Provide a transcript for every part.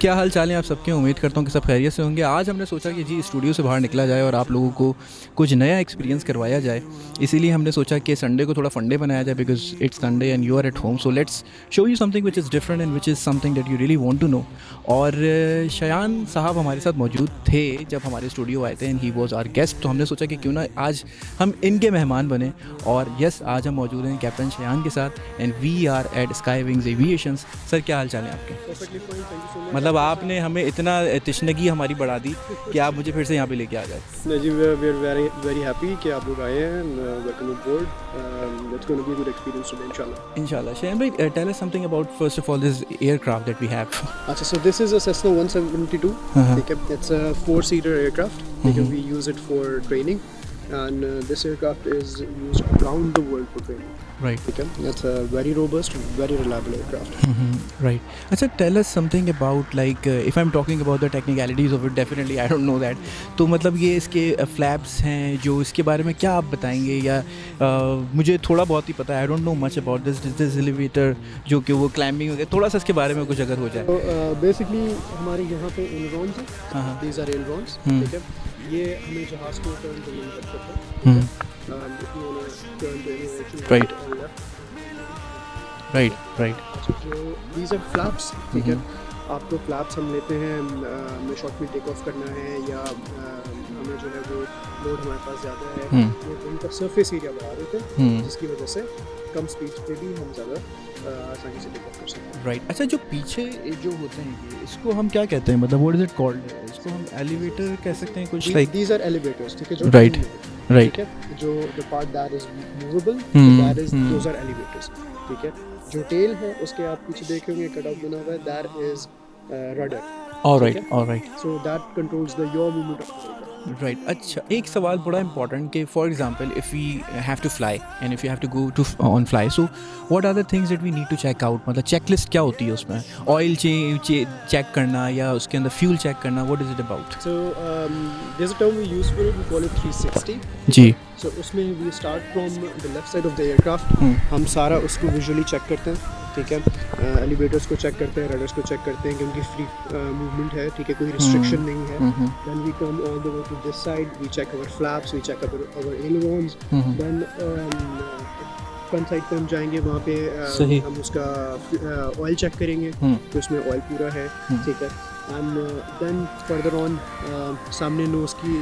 क्या हाल चाल है आप सबके। उम्मीद करता हूँ कि सब खैरियत से होंगे। आज हमने सोचा कि जी स्टूडियो से बाहर निकला जाए और आप लोगों को कुछ नया एक्सपीरियंस करवाया जाए। इसीलिए हमने सोचा कि संडे को थोड़ा फंडे बनाया जाए because it's Sunday and you are at home, so let's show you something which is different and which is something that you really want to know. और शयान साहब हमारे साथ मौजूद थे जब हमारे स्टूडियो आए थे and he was our guest, तो हमने सोचा कि क्यों ना आज हम इनके मेहमान बने। और यस, आज हम मौजूद हैं कैप्टन शयान के साथ and we are at Sky Wings Aviations. Sir क्या हाल चाल है आपके? मतलब आपने हमें इतना तशनगी हमारी बढ़ा दी कि आप मुझे फिर से यहाँ पे लेके आ जाए। नहीं जी, we are very very happy कि आप लोग आए हैं। Welcome aboard. It's gonna be a good experience today इंशाल्लाह। शयान भाई, tell us something about first of all this aircraft that we have. अच्छा, so this is a Cessna 172। ठीक है, इट्स अ 4-seater एयरक्राफ्ट। ठीक है, we use it for training and this aircraft is used around the world for training. Right. Okay, it's a very robust, very reliable aircraft. Right. अच्छा, tell us something about like if I'm talking about the technicalities of it, definitely I don't know that. तो मतलब ये इसके flaps हैं जो, इसके बारे में क्या आप बताएंगे? या मुझे थोड़ा बहुत ही पता है, I don't know much about this elevator जो कि वो climbing वगैरह, थोड़ा सा इसके बारे में कुछ अगर हो जाए। So basically हमारे यहाँ पे ailerons हैं। These are ailerons। ठीक है, ये हमें जहाज को टर्न करने में मदद करता है। Right. Right. Right. जो these are flaps। ठीक है, आपको फ्लैप्स हम लेते हैं, हमें शॉर्ट में टेक ऑफ करना है या हमें जो है वो लोड हमारे पास ज़्यादा है, वो उनका सरफेस एरिया बढ़ा देते हैं जिसकी वजह से कम स्पीड पे भी हम ज़्यादा आसानी से टेक ऑफ कर सकते हैं। राइट। अच्छा, जो पीछे जो होते हैं ये, इसको हम क्या कहते हैं? मतलब व्हाट इज इट कॉल्ड? इसको हम एलिवेटर कह सकते हैं कुछ लाइक? These are elevators. ठीक है, जो राइट राइट, ठीक है, जो the part that is movable, that is those are elevators. ठीक है, जो टेल है उसके आप पीछे देख होंगे कटआउट बना हुआ है, that is rudder. Alright. So that controls the your movement of the right. अच्छा, एक सवाल बड़ा इंपॉर्टेंट कि for example if we have to fly and if you have to go to on fly, so what are the things that we need to check out? मतलब checklist क्या होती है उसमें? ऑयल चेक करना या उसके अंदर फ्यूल चेक करना, what is it about? So there is a term we use for it, we call it 360। जी। सो उसमें we start from the left side of the aircraft. हम सारा उसको विजुअली चेक करते हैं। ठीक है, एलिवेटर्स को चेक करते हैं, रडर्स को चेक करते हैं कि उनकी फ्री मूवमेंट है। ठीक है, कोई रिस्ट्रिक्शन नहीं है। Then we come all the way to this side, we check our flaps, we check our ailerons. Then front side पे हम जाएंगे, वहाँ पे हम उसका ऑयल चेक करेंगे कि उसमें ऑयल पूरा है। ठीक है, एंड देन फर्दर ऑन सामने नोज की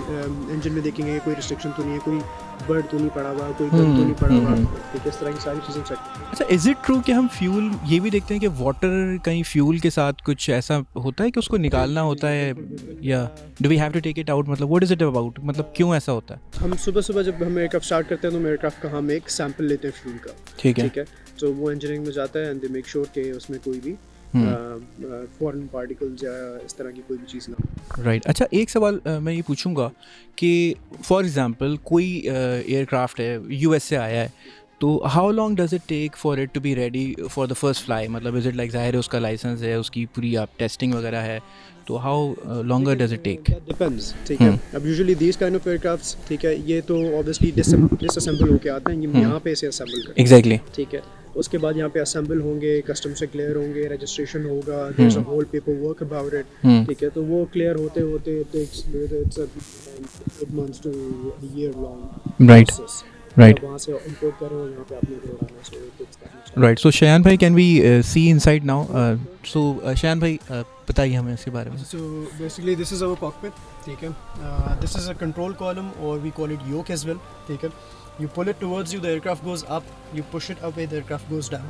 इंजन में देखेंगे कोई रिस्ट्रिक्शन तो नहीं है, कोई बर्ड तो नहीं पड़ा हुआ, कोई गन तो नहीं पड़ा हुआ। ठीक है, इस तरह की सारी चीज़ें चेक। अच्छा, इज़ इट ट्रू कि हम फ्यूल ये भी देखते हैं कि वाटर कहीं फ्यूल के साथ कुछ ऐसा होता है कि उसको निकालना होता है, या do we have to take it out? मतलब व्हाट इज इट अबाउट? मतलब क्यों ऐसा होता है? हम सुबह सुबह जब हम एयरक्राफ्ट स्टार्ट करते हैं तो एयरक्राफ्ट का हम एक सैंपल लेते हैं फ्यूल का। ठीक है, तो वो इंजीनियरिंग में जाता है एंड दे मेक श्योर कि उसमें कोई भी फॉरेन पार्टिकल्स या इस तरह की कोई भी चीज़ ना हो। राइट। अच्छा, एक सवाल मैं ये पूछूंगा कि फॉर एग्जांपल कोई एयरक्राफ्ट है, यूएस से आया है, तो how long does it take for it to be ready for the first fly? मतलब इज इट लाइक, ज़ाहिर है उसका लाइसेंस है, उसकी पूरी आप टेस्टिंग वगैरह है, तो how longer does it take? Depends. ठीक है, अब usually these kind of aircrafts, ठीक है, ये तो ऑब्वियसली डिसअसेंबल होके आते हैं, ये यहाँ पे से असेंबल करते हैं। एग्जैक्टली। ठीक है, उसके बाद यहाँ पे असेंबल होंगे, कस्टम से क्लियर होंगे, रजिस्ट्रेशन होगा, there is a whole paper work about it. ठीक है, तो वो क्लियर होते होते takes it's a months to year long. Right वहाँ से इंपोर्ट करें और यहाँ पे आपने उड़ाना, so it takes that much. Right. So Shayan भाई, can we see inside now? So Shayan भाई, बताइए हमें इसके बारे में। So basically this is our cockpit. ठीक है, this is a control column or we call it yoke as well. ठीक है, you pull it towards you, the aircraft goes up, you push it away, the aircraft goes down,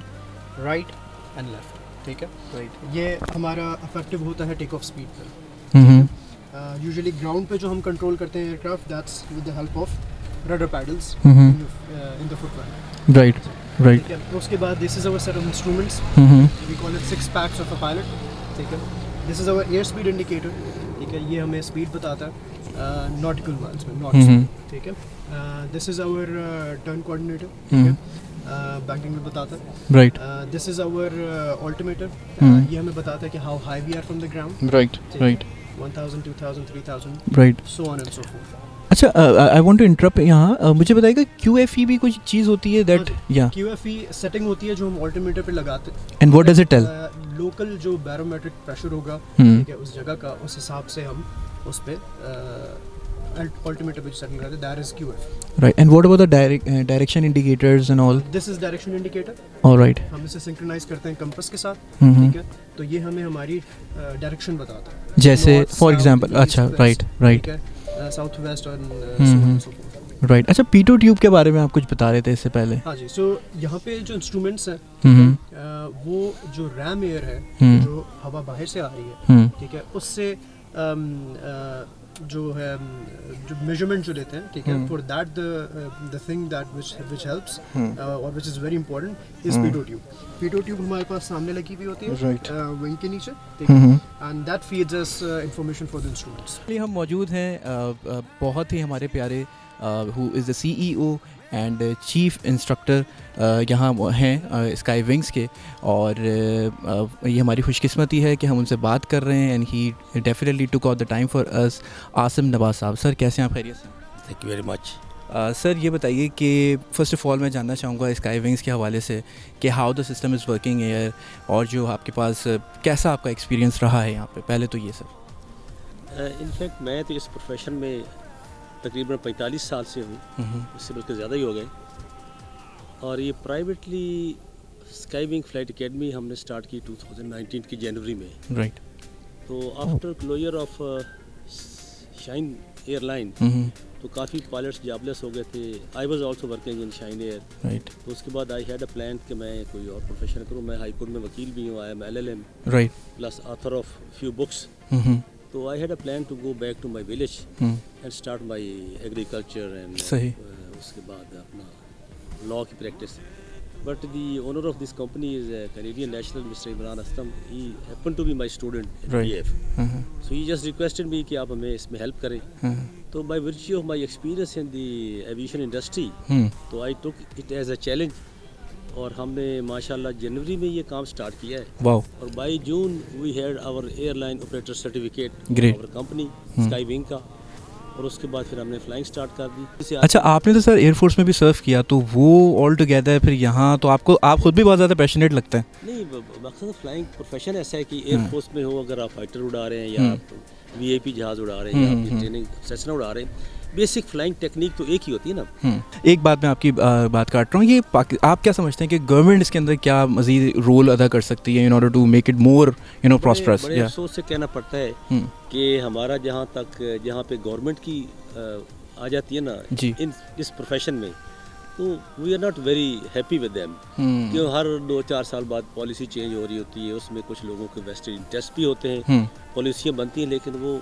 right and left. ठीक है, right. ये हमारा effective होता है take off speed पे। Usually ground पे जो हम कंट्रोल करते हैं aircraft, that's with the help of rudder pedals in the footwell. Right. ठीक है, उसके बाद this is our set of instruments, we call it 6 packs of a pilot. ठीक है, this is our air speed indicator. ठीक है, ये हमें स्पीड बताता है नॉटिकल माइल्स में, नॉट स्पीड। ठीक है, this is our turn coordinator. ठीक है, बैंकिंग में बताता है। Right. This is our altimeter, ये हमें बताता है कि how high we are from the ground. Right. 1000, 2000, 3000, right. so on and so forth. अच्छा, आई वांट टू इंटरप्ट यहाँ, मुझे बताइएगा QFE भी कुछ चीज़ होती है दैट, या QFE सेटिंग होती है जो हम ऑल्टीमीटर पे लगाते हैं। And what does it tell? Local जो बैरोमेट्रिक प्रेशर होगा, हम्म। ठीक है, उस जगह का, उस हिसाब से हम उस पे ऑल्टीमीटर पे सेटिंग लगाते हैं, that is QFE। Right, and what about the direction indicators and all? This is direction indicator. Alright. हम इसे सिंक्रोनाइज करते हैं कंपास के साथ, हम्म। ठीक है, तो ये हमें हमारी डायरेक्शन बताता है, जैसे North, for south, example, east, अच्छा, west, राइट राइट ठीक है, साउथ वेस्ट और हम्म। राइट। अच्छा, Pitot ट्यूब के बारे में आप कुछ बता रहे थे इससे पहले। हाँ जी, सो यहाँ पे जो इंस्ट्रूमेंट्स हैं, हम्म। वो जो रैम एयर है, हम्म। जो हवा बाहर से आ रही है, हम्म। ठीक है, उससे जो है जो मेजरमेंट जो लेते हैं, ठीक है, for that the thing that which helps और which is very important is Pitot tube. Pitot tube हमारे पास सामने लगी हुई होती है, Right. विंग के नीचे, ठीक है, and that feeds us information for the instruments. हम मौजूद हैं बहुत ही हमारे प्यारे who is the CEO and chief instructor यहाँ हैं स्काई विंग्स के, और ये हमारी खुशकिस्मती है कि हम उनसे बात कर रहे हैं, and he definitely took out the time for us. Asim Nawaz साहब, सर कैसे हैं आप? खैरियत से? Thank you very much. Sir ये बताइए कि फ़र्स्ट ऑफ़ ऑल मैं जानना चाहूँगा स्काई विंग्स के हवाले से कि how the system is working air, और जो आपके पास कैसा आपका एक्सपीरियंस रहा है यहाँ पे, पहले तो ये सर। इनफैक्ट मैं तो इस प्रोफेशन में तकरीबन 45 साल से हूँ, इससे बल्कि ज़्यादा ही हो गए, और ये privately Sky Wing flight academy हमने स्टार्ट की 2019 की जनवरी में। राइट। तो after closure of Shine airline तो काफ़ी पायलट्स जॉबलेस हो गए थे। I was also working in Shine air. Right. तो उसके बाद आई हैड अ प्लान कि मैं कोई और प्रोफेशन करूँ। मैं हाई कोर्ट में वकील भी हूँ, I am LLM right. Plus author of few books. तो I had a plan to go back to my village and start my agriculture and सही। उसके बाद अपना लॉ की practice. But the owner of this company is Canadian national, mister Imran Aslam. He happen to be my student in Right. BF। So he just requested me कि आप हमें इसमें help करें। तो by virtue of my experience in the aviation industry, तो I took it as a challenge, और हमने माशाल्लाह जनवरी में ये काम स्टार्ट किया है। वाओ। और by June we had our airline operator certificate, Great. Our company Sky Wing का, और उसके बाद फिर हमने फ्लाइंग स्टार्ट कर दी। अच्छा, आपने तो सर एयरफोर्स में भी सर्व किया, तो वो ऑल टुगेदर फिर यहाँ तो आपको, आप खुद भी बहुत ज़्यादा पैशनेट लगता है। नहीं, मकसद फ्लाइंग प्रोफेशन ऐसा है कि एयरफोर्स में हो, अगर आप फाइटर उड़ा रहे हैं या आप VIP जहाज़ उड़ा रहे हैं या आप ट्रेनिंग सेशन उड़ा रहे हैं, बेसिक फ्लाइंग टेक्निक तो एक ही होती है ना। एक बात मैं आपकी बात काट रहा हूँ, ये आप क्या समझते हैं कि गवर्नमेंट इसके अंदर क्या मजीद रोल अदा कर सकती है in order to make it more prosperous? बड़े अफसोस से कहना पड़ता है कि हमारा जहाँ पे गवर्नमेंट की आ जाती है ना जी। इन इस प्रोफेशन में, तो we are not very happy with them. क्यों हर 2-4 साल बाद पॉलिसी चेंज हो रही होती है, उसमें कुछ लोगों के वेस्टेड इंटरेस्ट भी होते हैं, पॉलिसियाँ बनती हैं लेकिन वो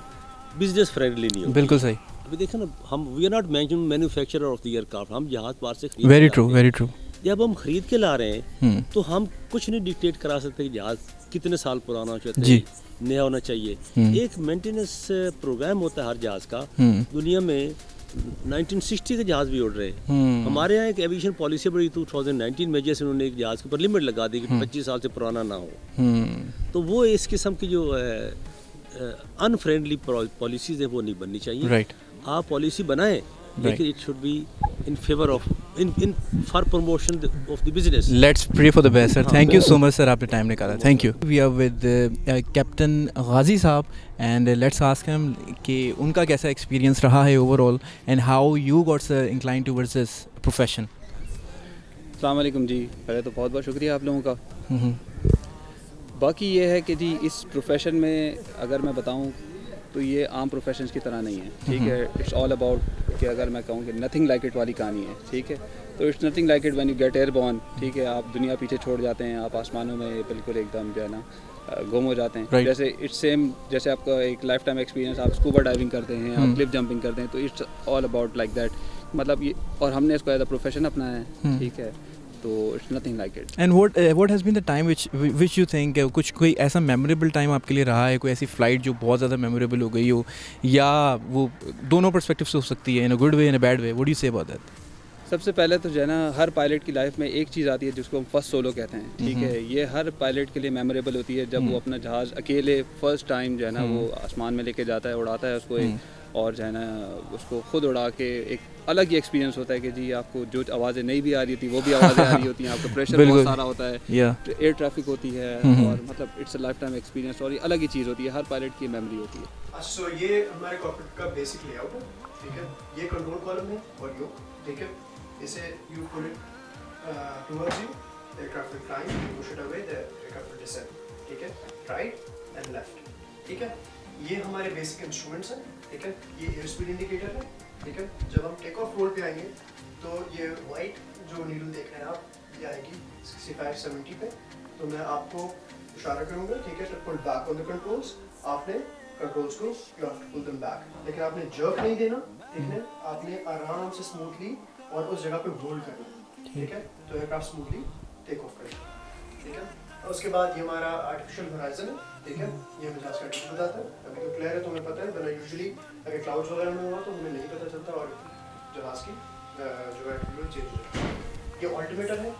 बिजनेस फ्रेंडली नहीं होती। बिल्कुल सही। अभी देखो ना, हम we are not manufacturer of the aircraft, हम जहाज बाहर से खरीद वेरी के ट्रू, लाते वेरी हैं। ट्रू। जब हम खरीद के ला रहे हैं तो हम कुछ नहीं डिक्टेट करा सकते कि जहाज कितने साल पुराना होना चाहिए, नया होना चाहिए। एक मेंटेनेंस प्रोग्राम होता है हर जहाज का। दुनिया में 1960 के जहाज भी उड़ रहे हैं। हमारे यहाँ एक एविएशन पॉलिसी बड़ी 2019 में, जैसे उन्होंने एक जहाज के ऊपर लिमिट लगा दी कि 25 साल से पुराना ना हो। तो वो इस किस्म की जो अनफ्रेंडली पॉलिसीज है वो नहीं बननी चाहिए। राइट। आप पॉलिसी बनाएं, लेकिन it should be in favour of in for promotion of the business. Let's pray for the best sir. Thank you so much sir, आपने टाइम निकाला। Thank you. We are with captain Ghazi साहब, and let's ask him कि उनका कैसा experience रहा है overall, and how you got sir incline towards this profession. अस्सलाम वालेकुम जी, पहले तो बहुत बहुत शुक्रिया आप लोगों का। बाकी ये है कि जी इस प्रोफेशन में अगर मैं बताऊं तो ये आम प्रोफेशंस की तरह नहीं है, ठीक है। इट्स ऑल अबाउट कि अगर मैं कहूँ कि नथिंग लाइक इट वाली कहानी है, ठीक है। तो it's nothing like it when you get airborne, ठीक है। आप दुनिया पीछे छोड़ जाते हैं, आप आसमानों में बिल्कुल एकदम जो है ना गुम हो जाते हैं। Right. जैसे इट्स सेम जैसे आपका एक लाइफ टाइम एक्सपीरियंस, आप स्कूबा डाइविंग करते हैं, आप क्लिफ जंपिंग करते हैं, तो it's all about like that. मतलब ये, और हमने इसको एज अ प्रोफेशन अपनाया है, ठीक है। तो it's nothing like it. And what has been the time which you think, कुछ कोई ऐसा मेमोरेबल टाइम आपके लिए रहा है, कोई ऐसी फ़्लाइट जो बहुत ज़्यादा मेमोरेबल हो गई हो, या वो दोनों पर्सपेक्टिव से हो सकती है, in a good way in a bad way? What do you say about that? सबसे पहले तो जो है ना हर पायलट की लाइफ में एक चीज़ आती है जिसको हम फर्स्ट सोलो कहते हैं, ठीक है। ये हर पायलट के लिए मेमोरेबल होती है जब वो अपना जहाज़ अकेले फर्स्ट टाइम जो है ना वो आसमान में लेके जाता है, उड़ाता है उसको और जो है ना उसको खुद उड़ा के एक अलग ही एक्सपीरियंस होता है कि जी आपको जो आवाज़ें नहीं भी आ रही थी वो भी आवाज़ें आ रही होती हैं, आपका प्रेशर बहुत सारा होता है, एयर ट्रैफिक होती है और मतलब it's a life time experience और ये अलग ही चीज़ होती है, हर पायलट की मेमोरी होती है। सो ये हमारे कॉकपिट का बेसिक लेआउट है, ठीक है। ये कंट्रोल कॉलम है और यो, ठीक है। इसे you put it towards you, aircraft will fly, you push it away, the aircraft will descend, ठीक है। राइट एंड लेफ्ट, ठीक है। ये हमारे बेसिक इंस्ट्रूमेंट्स हैं, ठीक है। ये एयर स्पीड इंडिकेटर है, ठीक है। जब हम टेक ऑफ रोल पे आएंगे तो ये वाइट जो नीडल देख रहे हैं आप, ये आएगी 65-70 पे, तो मैं आपको इशारा करूंगा, ठीक है, to pull back on the controls. आपने कंट्रोल्स को you have to pull them back, लेकिन आपने जर्क नहीं देना, ठीक है। आपने आराम से स्मूथली और उस जगह पे होल्ड करना, ठीक है, तो एयरक्राफ्ट स्मूथली टेक ऑफ करेगा, ठीक है। और उसके बाद ये हमारा आर्टिफिशियल होराइजन है, ठीक है। ये हमें जहाज का टिप बताता है, अभी तो क्लियर है, तुम्हें पता है, वरना यूजुअली अगर क्लाउड्स वगैरह में हुआ तो हमें नहीं पता चलता और जहाज की जो है चेंज हो जाती है। ये ऑल्टीमीटर है,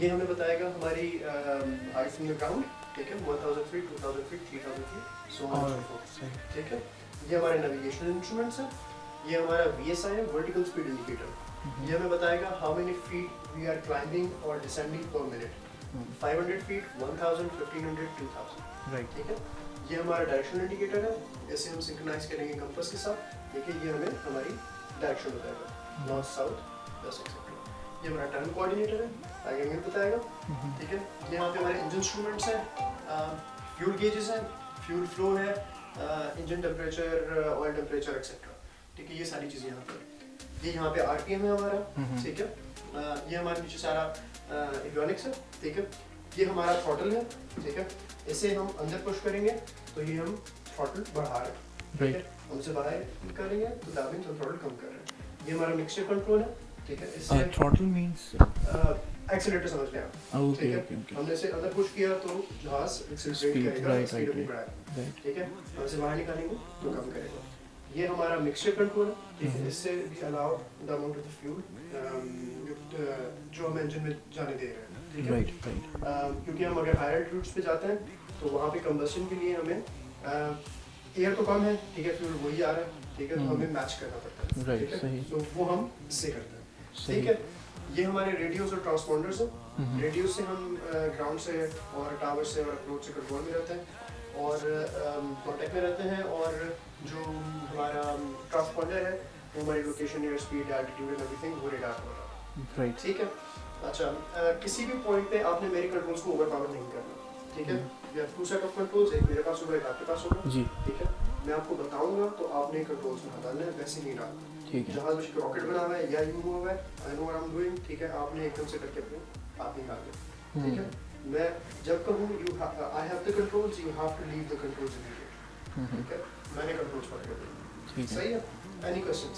ये हमें बताएगा हमारी हाइट फ्रॉम द ग्राउंड, ठीक है, 1000 feet, 2000 feet, 3000 feet, so on and so fourth, ठीक है। ये हमारे नेविगेशनल इंस्ट्रूमेंट्स हैं। ये हमारा VSI है, वर्टिकल स्पीड इंडिकेटर। ये हमें बताएगा how many feet we are climbing और descending per minute, 500 feet, 1000, 1500, 2000, right, ठीक है। ये हमारा डायरेक्शनल इंडिकेटर है, इसे हम सिंक्रोनाइज करेंगे कंपास के साथ, ठीक है। ये हमें हमारी डायरेक्शन बताएगा, नॉर्थ साउथ वेस्ट एक्सेट्रा। ये हमारा टर्न कोऑर्डिनेटर है, आगे हमें बताएगा, ठीक है। यहाँ पे हमारे इंजन इंस्ट्रूमेंट्स हैं, फ्यूल गेजेस हैं, फ्यूल फ्लो है, engine temperature, oil temperature etcetera, ठीक है। ये सारी चीज़ें यहाँ पर। ये यहाँ पे RPM है हमारा, ठीक है। ये हमारे नीचे सारा एवियोनिक्स है, ठीक है। ये हमारा थ्रॉटल है, ठीक है। इसे हम अंदर पुश करेंगे तो ये हम थ्रॉटल बढ़ा रहे हैं, ठीक है। हम इसे बाहर करेंगे तो दैट मींस हम थ्रॉटल कम कर रहे हैं। ये हमारा मिक्सचर कंट्रोल है, ठीक है। इससे थ्रॉटल मींस एक्सीलरेटर समझ लें आप, ओके ठीक है। हमने इसे अंदर पुश किया तो जहाज एक्सीलरेट करेगा, स्पीड अपनी बढ़ाएगा, ठीक है। हम इसे बाहर निकालेंगे तो कम करेगा। ये हमारा मिक्सचर कंट्रोल है, ठीक है। इससे we allow the amount of the fuel जो हम इंजन में जाने दे रहे हैं, ठीक है। राइट। क्योंकि हम अगर हायर एल्टीट्यूड्स पे जाते हैं तो वहाँ पे कंबशन के लिए हमें एयर तो कम है, ठीक है, फ्यूल वही आ रहा है, ठीक है, तो हमें मैच करना पड़ता है, राइट, ठीक सही। है। तो वो हम इससे करते हैं, ठीक है। ये हमारे रेडियोस और ट्रांसपॉन्डर्स हैं। रेडियो से हम ग्राउंड से और टावर से और अप्रोच से कंट्रोल में रहते हैं और कॉन्टेक्ट में रहते हैं, और जो हमारा ट्रांसपॉन्डर है वो हमारी location, air speed, altitude and everything वो रेडार हो रहा है, राइट, ठीक है। अच्छा, किसी भी पॉइंट पे आपने मेरे कंट्रोल्स को ओवरपावर नहीं करना, ठीक है। We have to set of controls, एक मेरे पास होगा, एक आपके पास होगा जी, ठीक है। मैं आपको बताऊंगा तो आपने कंट्रोल्स में डालना है, वैसे नहीं डालना, ठीक है। जहाज में रॉकेट बना हुआ है या यू हुआ है, I know what I am doing, ठीक है। आपने एकदम से करके अपने आप निकाल दे, ठीक है। मैं जब कहूँ you I have the controls, you have to leave the controls immediately, ठीक है। मैंने कंट्रोल्स पढ़ के ठीक है, सही है। एनी क्वेश्चंस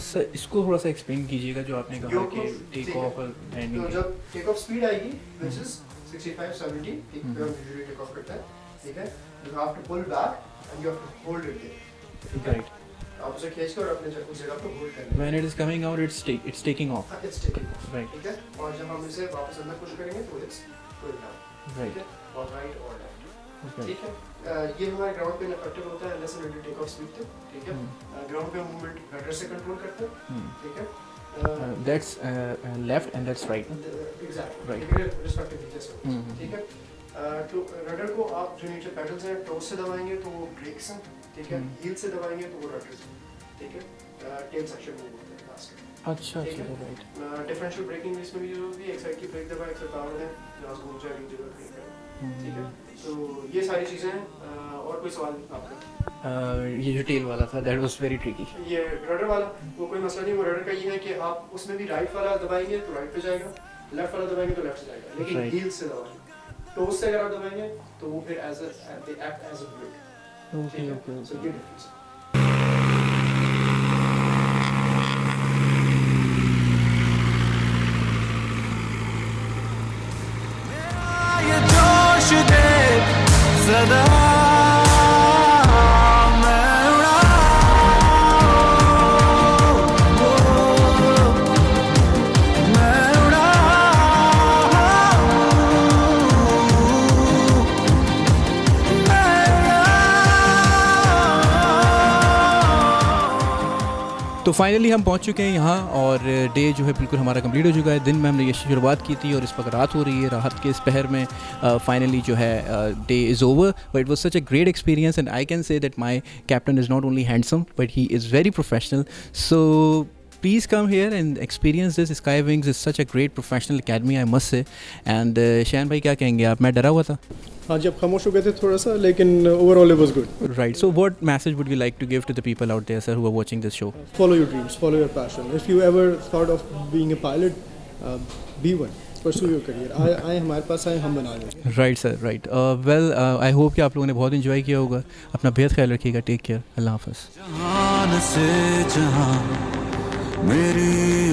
सर इसको थोड़ा सा एक्सप्लेन कीजिएगा जो आपने कहा यो कि टेक ठीक है। ऑफ और तो लैंडिंग। जब टेक ऑफ स्पीड आएगी व्हिच इज 65-70, ठीक है, हम यूजुअली टेक ऑफ करते हैं, ठीक है। You have to pull back and you have to hold it there, right. आप उसे खींच कर अपने उस जगह पे होल्ड करना है। When it is coming out it's taking of, it's taking of, right, ठीक है। और जब हम इसे वापस अंदर पुश करेंगे तो इट्स गोइंग डाउन, ठीक राइट, है, और राइट और लेफ्ट, ओके, ठीक है। ये हमारे ग्राउंड पे इफेक्टिव होता है unless and take off speed पे, ठीक है। ग्राउंड पे मूवमेंट रडर से कंट्रोल करते हैं, ठीक है। That's left and that's right, exactly, Right. ठीक है, रिस्पेक्टिवली जैसे, ठीक है। तो रडर को आप जो नीचे पेडल्स हैं टोस से दबाएंगे तो वो ब्रेक्स हैं, ठीक है। हील से दबाएंगे तो वो रडर्स हैं, ठीक है। टेल सेक्शन मूव होता है लास्ट में, अच्छा ठीक अच्छा, है। राइट, डिफरेंशियल ब्रेकिंग इसमें भी यूज होती है, एक साइड की ब्रेक दबाए, एक साइड पावर दें, जहाँ से घूम जाए एक जगह ब्रेक करें, ठीक है। तो ये सारी चीज़ें हैं। और कोई सवाल आपका? ये जो टेल वाला था दैट वाज वेरी ट्रिकी। ये रडर वाला वो कोई मसला नहीं, वो रडर का ये है कि आप उसमें भी राइट वाला दबाएंगे तो राइट पे जाएगा, लेफ्ट वाला दबाएंगे तो लेफ्ट से जाएगा, लेकिन Right. हील से दबाएंगे, टोस से अगर आप दबाएंगे तो वो फिर as they act as a brake, okay okay so okay, ये डिफरेंस है। ये जोश दे सदा मैं उड़ाऊं, तो फाइनली हम पहुंच चुके हैं यहाँ और डे जो है बिल्कुल हमारा कंप्लीट हो चुका है। दिन में हमने ये शुरुआत की थी और इस वक्त रात हो रही है। रात के इस पहर में फाइनली जो है day is over, but it was such a great experience and I can say that my captain is not only handsome but he is very professional. So please come here and experience this. Sky Wings is such a great professional academy, I must say. And शान भाई क्या कहेंगे आप? मैं डरा हुआ था। हाँ जी, अब खामोश हो गए थे थोड़ा सा, लेकिन overall it was good. Right. So what message would you like to give to the people out there, sir, who are watching this show? Follow your dreams, follow your passion. If you ever thought of being a pilot, be one. Pursue your career. आए हमारे पास आए, हम बना लेंगे। Right, sir. Right. Well, I hope कि आप लोगों ने बहुत enjoy किया होगा। अपना बेहद ख्याल रखिएगा। Take care. अल्लाह हाफ़िज़। जहान से जहां मेरी